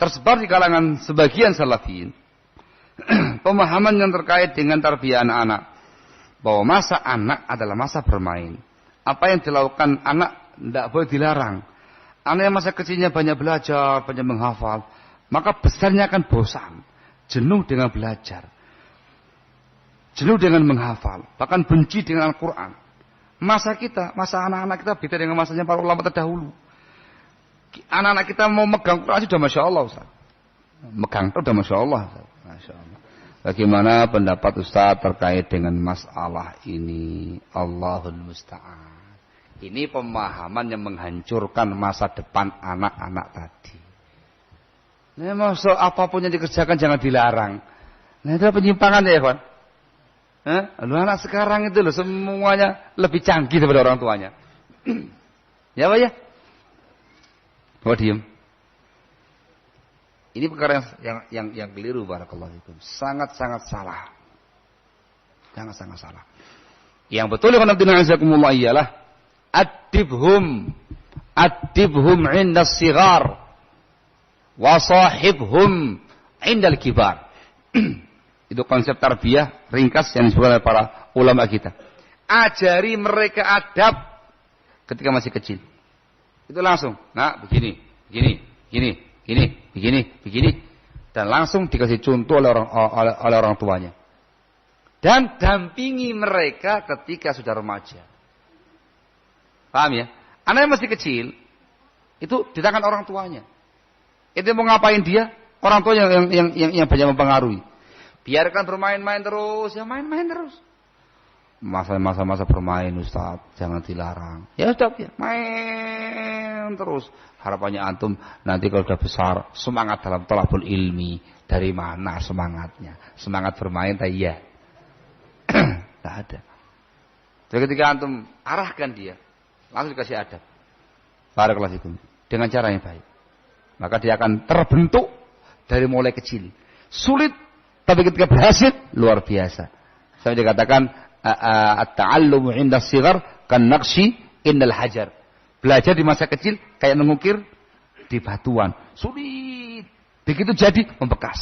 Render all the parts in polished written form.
tersebar di kalangan sebagian salafin pemahaman yang terkait dengan tarbiyah anak-anak, bahwa masa anak adalah masa bermain. Apa yang dilakukan anak tidak boleh dilarang. Anak yang masa kecilnya banyak belajar, banyak menghafal, maka besarnya akan bosan, jenuh dengan belajar, jenuh dengan menghafal, bahkan benci dengan Al-Quran. Masa kita, masa anak-anak kita beda dengan masanya para ulama terdahulu. Anak-anak kita mau megang Quran sudah Masya Allah, Ustaz. Megang itu sudah Masya Allah, Ustaz. Masya Allah. Bagaimana pendapat Ustaz terkait dengan masalah ini? Allahul Musta'an. Ini pemahaman yang menghancurkan masa depan anak-anak tadi. Nah, maksud apapun yang dikerjakan jangan dilarang. Nah, itu penyimpangan ya, kawan. Lu anak sekarang itu loh semuanya lebih canggih daripada orang tuanya. Ya, Pak ya? Oh, diem. Ini perkara yang keliru, barakallahu fikum. Sangat-sangat salah. Sangat-sangat salah. Yang betul yang nabiyakumullah ialah adibhum 'inda as-sighar wa sahibhum 'inda al-kibar. Itu konsep tarbiyah ringkas yang disebutkan oleh para ulama kita. Ajari mereka adab ketika masih kecil. Itu langsung, nah begini. Dan langsung dikasih contoh oleh orang tuanya. Dan dampingi mereka ketika sudah remaja. Paham ya? Anak yang masih kecil, itu di tangan orang tuanya. Itu mau ngapain dia? Orang tua yang banyak mempengaruhi. Biarkan bermain-main terus, ya main-main terus. Masa-masa bermain Ustaz, jangan dilarang. Ya sudah, ya, main terus. Harapannya antum nanti kalau sudah besar semangat dalam thalabul ilmi. Dari mana semangatnya? Semangat bermain tak iya. Tak ada. Jadi ketika antum arahkan dia, langsung dikasih adab. Barakallahu fikum. Dengan cara yang baik. Maka dia akan terbentuk dari mulai kecil. Sulit, tapi ketika berhasil luar biasa. Saya dikatakan at-ta'allumu 'inda as-sighar kan naqshi indal hajar. Belajar di masa kecil kayak mengukir di batuan. Sulit. Begitu jadi membekas.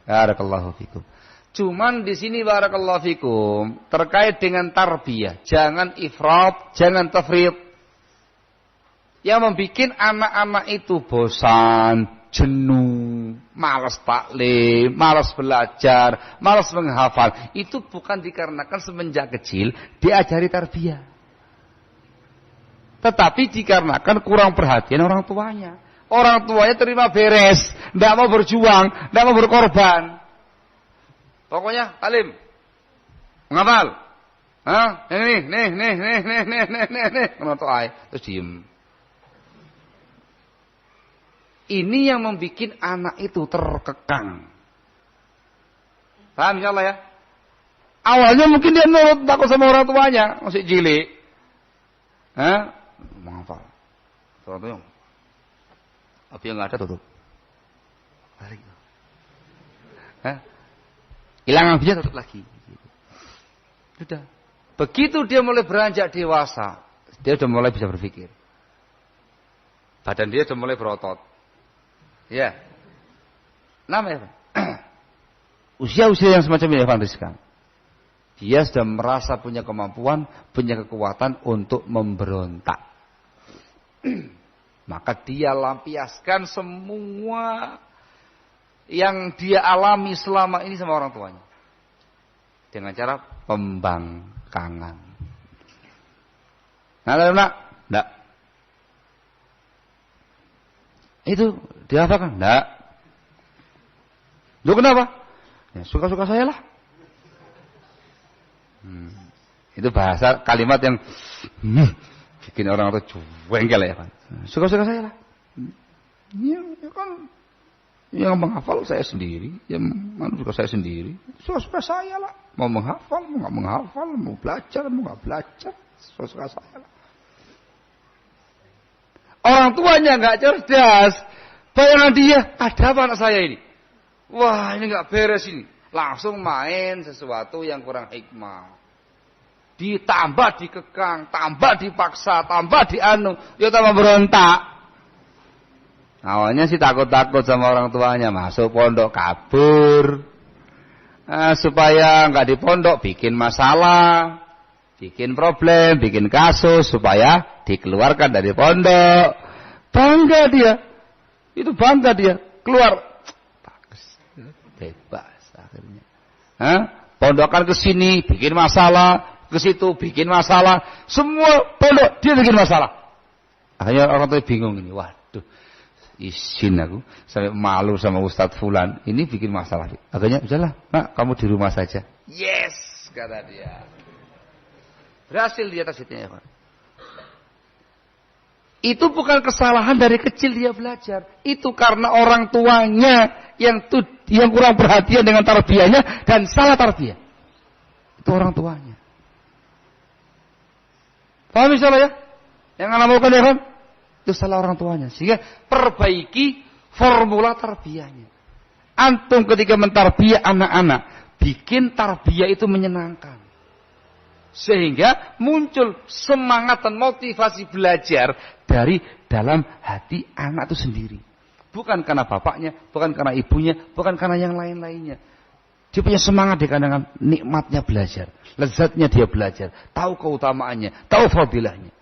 Barakallahu fikum. Cuman di sini barakallahu fikum terkait dengan tarbiyah, jangan ifrat, jangan tafrid. Yang membuat anak-anak itu bosan, jenuh, malas taklim, malas belajar, malas menghafal. Itu bukan dikarenakan semenjak kecil diajari tarbiyah. Tetapi dikarenakan kurang perhatian orang tuanya. Orang tuanya terima beres, tidak mau berjuang, tidak mau berkorban. Pokoknya taklim, menghafal. Nih. Terus diem. Ini yang membuat anak itu terkekang. Paham insyaallah ya? Awalnya mungkin dia nurut, takut sama orang tuanya, masih cilik. Menghafal. Orang tuanya. Apa yang enggak ada tutup. Balik. Hilang apinya tutup lagi. Sudah. Begitu dia mulai beranjak dewasa, dia sudah mulai bisa berpikir. Badan dia sudah mulai berotot. Ya. Namanya usia-usia yang semacam ini Evan Rizkan. Dia sudah merasa punya kemampuan, punya kekuatan untuk memberontak. Maka dia lampiaskan semua yang dia alami selama ini sama orang tuanya. Dengan cara pembangkangan. Nah, enggak. Itu diapakan? Enggak. Lu kenapa? Ya, suka-suka saya lah. Itu bahasa kalimat yang bikin orang itu jengkel ya kan. Suka-suka saya lah. Ya kan yang menghafal saya sendiri, yang juga saya sendiri. Suka-suka saya lah. Mau menghafal, mau nggak menghafal, mau belajar, mau nggak belajar, suka-suka saya lah. Orang tuanya nggak cerdas. Bayangan dia, ada apa anak saya ini? Wah, ini nggak beres ini. Langsung main sesuatu yang kurang hikmah. Ditambah dikekang, tambah dipaksa, tambah dianu, ya tambah berontak. Awalnya sih takut-takut sama orang tuanya, masuk pondok kabur. Supaya nggak di pondok bikin masalah, bikin problem, bikin kasus supaya dikeluarkan dari pondok. Bangga dia. Itu bangga dia. Keluar. Bagus. Bebas akhirnya. Pondokan ke sini bikin masalah, ke situ bikin masalah, semua pondok dia bikin masalah. Akhirnya orang tua bingung ini, waduh, izin aku sampai malu sama Ustadz Fulan, ini bikin masalah. Akhirnya udahlah, nak kamu di rumah saja. Yes, kata dia. Berhasil di atas itu ya, Pak. Itu bukan kesalahan dari kecil dia belajar. Itu karena orang tuanya yang kurang perhatian dengan tarbiyahnya dan salah tarbiyah. Itu orang tuanya. Paham insyaallah ya? Yang anak maukan ya kan? Itu salah orang tuanya. Sehingga perbaiki formula tarbiyahnya. Antum ketika mentarbiyah anak-anak, bikin tarbiyah itu menyenangkan. Sehingga muncul semangat dan motivasi belajar dari dalam hati anak itu sendiri. Bukan karena bapaknya, bukan karena ibunya, bukan karena yang lain-lainnya. Dia punya semangat dengan nikmatnya belajar. Lezatnya dia belajar. Tahu keutamaannya, tahu fadilah-nya.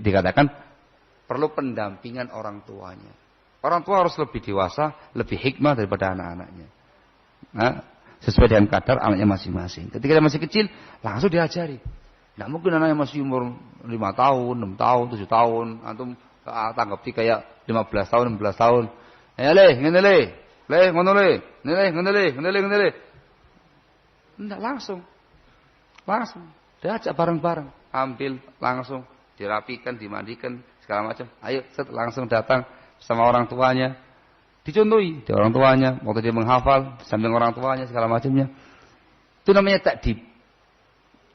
Dikatakan perlu pendampingan orang tuanya. Orang tua harus lebih dewasa, lebih hikmah daripada anak-anaknya. Sesuai dengan kadar anaknya masing-masing. Ketika dia masih kecil, langsung diajari. Tidak mungkin anaknya masih umur 5 tahun, 6 tahun, 7 tahun. Antum tanggapi kayak 15 tahun, 16 tahun. Ngene le. Le, ngono le. Ngene. Tidak langsung. Diajak bareng-bareng. Ambil langsung. Dirapikan, dimandikan, segala macam. Ayo, langsung datang sama orang tuanya. Dicontohi di orang tuanya, waktu dia menghafal, sambil orang tuanya segala macamnya. Itu namanya takdib.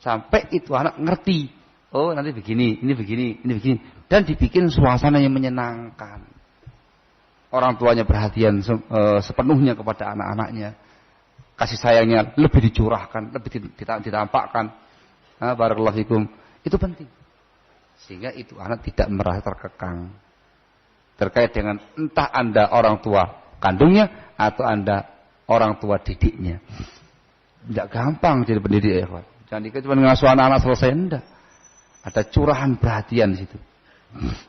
Sampai itu anak ngerti. Oh, nanti begini, ini begini. Dan dibikin suasana yang menyenangkan. Orang tuanya perhatian sepenuhnya kepada anak-anaknya. Kasih sayangnya lebih dicurahkan, lebih ditampakkan. Barakallahu fikum. Itu penting. Sehingga itu anak tidak merasa terkekang. Terkait dengan entah Anda orang tua kandungnya atau Anda orang tua didiknya. Tidak gampang jadi pendidik ya, Pak. Jangan dikira cuma ngasuh anak-anak selesai, enggak. Ada curahan perhatian di situ.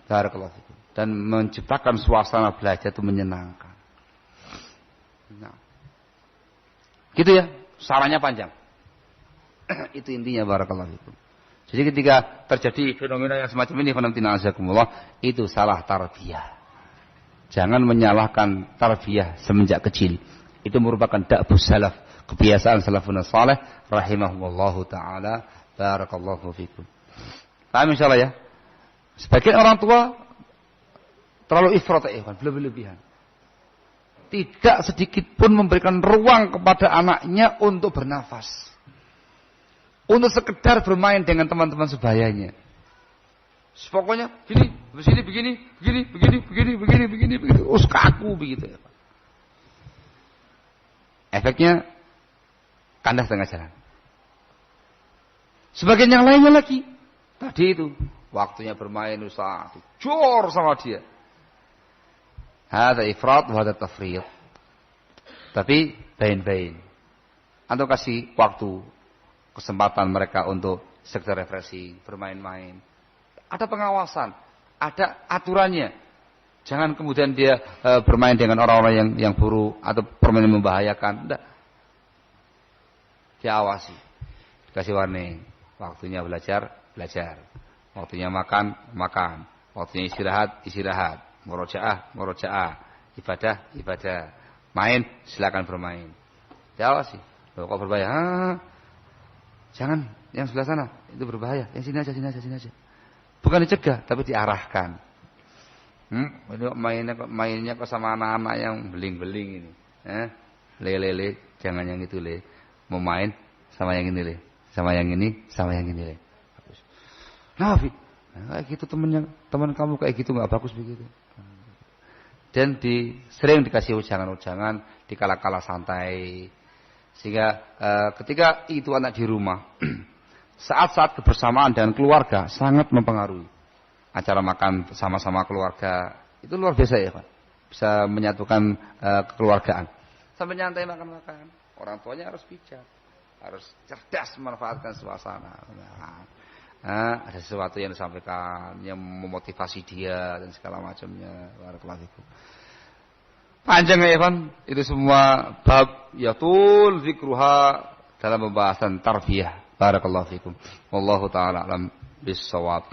Barakallahu fikum. Dan menciptakan suasana belajar itu menyenangkan. Nah. Gitu ya, sarannya panjang. Itu intinya barakallahu fikum. Jadi ketika terjadi fenomena yang semacam ini, itu salah tarbiyah. Jangan menyalahkan tarbiyah semenjak kecil. Itu merupakan da'bus salaf, kebiasaan salafun salih rahimahumullahu taala. Barakallahu fikum. Paham insyaallah ya? Sebagian orang tua terlalu ifrat berlebihan. Tidak sedikit pun memberikan ruang kepada anaknya untuk bernafas. Untuk sekedar bermain dengan teman-teman sebayanya. Pokoknya begini. Kaku begitu. Efeknya kandas tengah jalan. Sebagian yang lainnya lagi, tadi itu waktunya bermain usaha, jor sama dia. Hada ifrat wa hada tafriq. Tapi bain-bain. Antum kasih waktu, kesempatan mereka untuk sekedar refreshing, bermain-main. Ada pengawasan, ada aturannya. Jangan kemudian dia bermain dengan orang-orang yang buruk atau permainan membahayakan. Tidak. Diawasi. Dikasih warning. Waktunya belajar. Waktunya makan. Waktunya istirahat. Murojaah. Ibadah. Main, silakan bermain. Diawasi. Loh, kok berbahaya? Jangan, yang sebelah sana itu berbahaya. Yang sini aja. Bukan dicegah, tapi diarahkan. Mainnya kok sama anak-anak yang beling-beling ini. Le, jangan yang itu le. Mau main sama yang ini le. Sama yang ini le. Bagus. Nah, kayak gitu teman kamu kayak gitu nggak bagus begitu. Dan sering dikasih ujangan-ujangan, dikala-kala santai. Sehingga ketika itu anak di rumah, saat-saat kebersamaan dengan keluarga sangat mempengaruhi. Acara makan sama-sama keluarga, Itu luar biasa ya Pak. Bisa menyatukan kekeluargaan. Sampai nyantai makan-makan. Orang tuanya harus bijak. Harus cerdas memanfaatkan suasana. Ada sesuatu yang disampaikan, yang memotivasi dia dan segala macamnya. Barakallahu fikum. Panjang ya Ikhwan, itu semua bab yatul zikruha dalam pembahasan tarbiyah. Barakallahu fikum. Wallahu taala alam bis-shawab.